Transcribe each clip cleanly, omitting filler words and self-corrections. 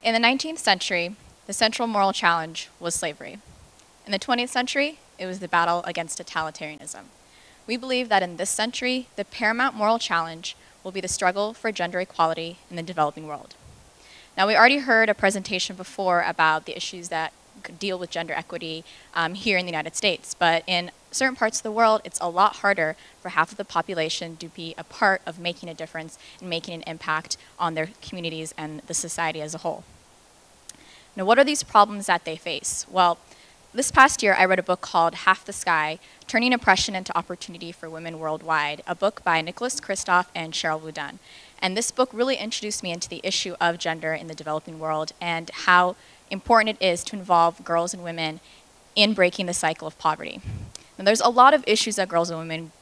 In the 19th century, the central moral challenge was slavery. In the 20th century, it was the battle against totalitarianism. We believe that in this century, the paramount moral challenge will be the struggle for gender equality in the developing world. Now, we already heard a presentation before about the issues that deal with gender equity here in the United States, but in certain parts of the world, it's a lot harder for half of the population to be a part of making a difference and making an impact on their communities and the society as a whole. Now, what are these problems that they face? Well, this past year, I read a book called Half the Sky, Turning Oppression into Opportunity for Women Worldwide, a book by Nicholas Kristof and Cheryl Woodun. And this book really introduced me into the issue of gender in the developing world and how important it is to involve girls and women in breaking the cycle of poverty. Now, there's a lot of issues that girls and women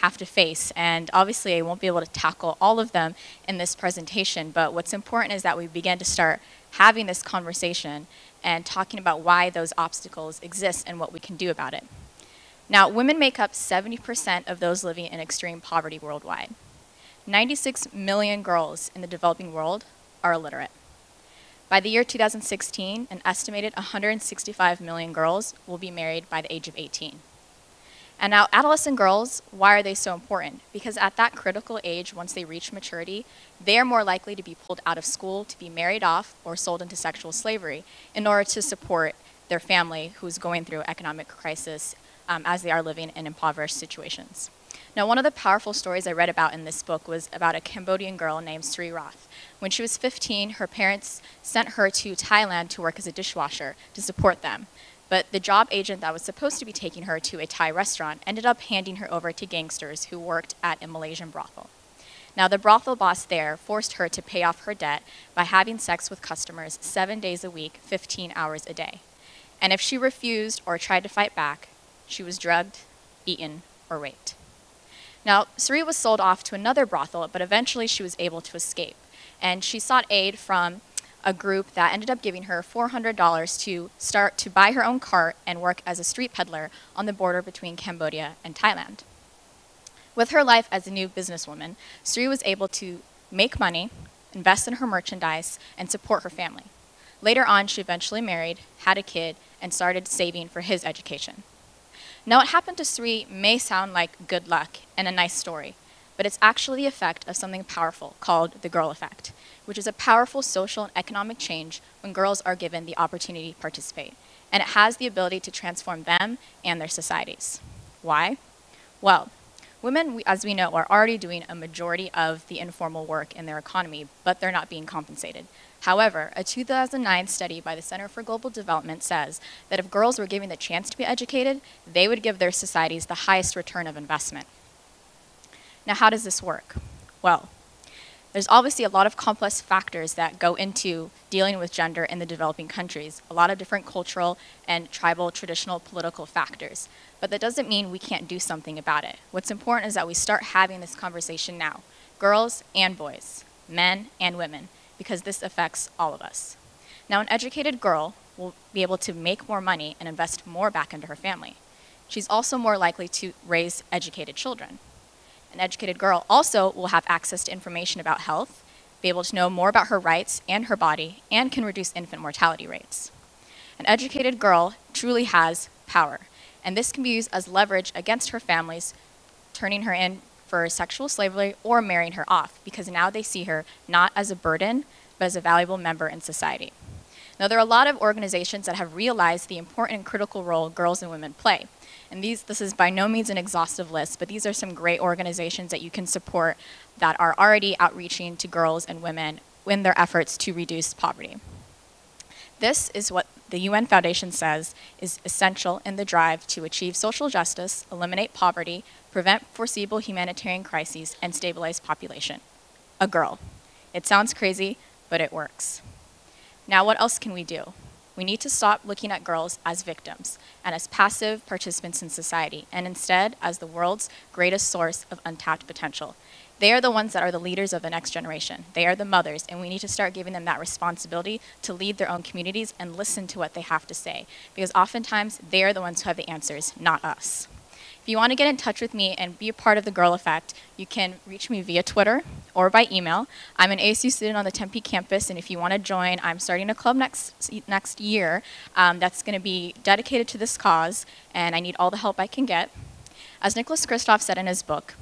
have to face, and obviously I won't be able to tackle all of them in this presentation, but what's important is that we begin to start having this conversation and talking about why those obstacles exist and what we can do about it. Now, women make up 70% of those living in extreme poverty worldwide. 96 million girls in the developing world are illiterate. By the year 2016, an estimated 165 million girls will be married by the age of 18. And now, adolescent girls, why are they so important? Because at that critical age, once they reach maturity, they are more likely to be pulled out of school, to be married off, or sold into sexual slavery in order to support their family who's going through economic crisis as they are living in impoverished situations. Now, one of the powerful stories I read about in this book was about a Cambodian girl named Sri Roth. When she was 15, her parents sent her to Thailand to work as a dishwasher to support them. But the job agent that was supposed to be taking her to a Thai restaurant ended up handing her over to gangsters who worked at a Malaysian brothel. Now, the brothel boss there forced her to pay off her debt by having sex with customers 7 days a week, 15 hours a day. And if she refused or tried to fight back, she was drugged, beaten, or raped. Now, Sri was sold off to another brothel, but eventually she was able to escape. And she sought aid from a group that ended up giving her $400 to start to buy her own cart and work as a street peddler on the border between Cambodia and Thailand. With her life as a new businesswoman, Sri was able to make money, invest in her merchandise, and support her family. Later on, she eventually married, had a kid, and started saving for his education. Now, what happened to Sri may sound like good luck and a nice story, but it's actually the effect of something powerful called the girl effect, which is a powerful social and economic change when girls are given the opportunity to participate. And it has the ability to transform them and their societies. Why? Well, women, as we know, are already doing a majority of the informal work in their economy, but they're not being compensated. However, a 2009 study by the Center for Global Development says that if girls were given the chance to be educated, they would give their societies the highest return of investment. Now, how does this work? Well, there's obviously a lot of complex factors that go into dealing with gender in the developing countries, a lot of different cultural and tribal, traditional, political factors. But that doesn't mean we can't do something about it. What's important is that we start having this conversation now, girls and boys, men and women, because this affects all of us. Now, an educated girl will be able to make more money and invest more back into her family. She's also more likely to raise educated children. An educated girl also will have access to information about health, be able to know more about her rights and her body, and can reduce infant mortality rates. An educated girl truly has power, and this can be used as leverage against her families, turning her in for sexual slavery or marrying her off, because now they see her not as a burden, but as a valuable member in society. Now, there are a lot of organizations that have realized the important and critical role girls and women play. And this is by no means an exhaustive list, but these are some great organizations that you can support that are already outreaching to girls and women in their efforts to reduce poverty. This is what the UN Foundation says is essential in the drive to achieve social justice, eliminate poverty, prevent foreseeable humanitarian crises, and stabilize population. A girl. It sounds crazy, but it works. Now, what else can we do? We need to stop looking at girls as victims and as passive participants in society, and instead as the world's greatest source of untapped potential. They are the ones that are the leaders of the next generation. They are the mothers, and we need to start giving them that responsibility to lead their own communities and listen to what they have to say, because oftentimes they are the ones who have the answers, not us. If you want to get in touch with me and be a part of the Girl Effect, you can reach me via Twitter or by email. I'm an ASU student on the Tempe campus, and if you want to join, I'm starting a club next year that's going to be dedicated to this cause, and I need all the help I can get. As Nicholas Kristof said in his book,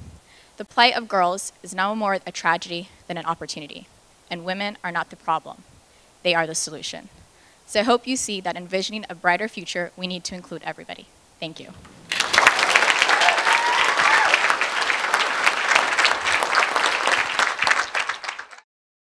the plight of girls is no more a tragedy than an opportunity, and women are not the problem. They are the solution. So I hope you see that envisioning a brighter future, we need to include everybody. Thank you.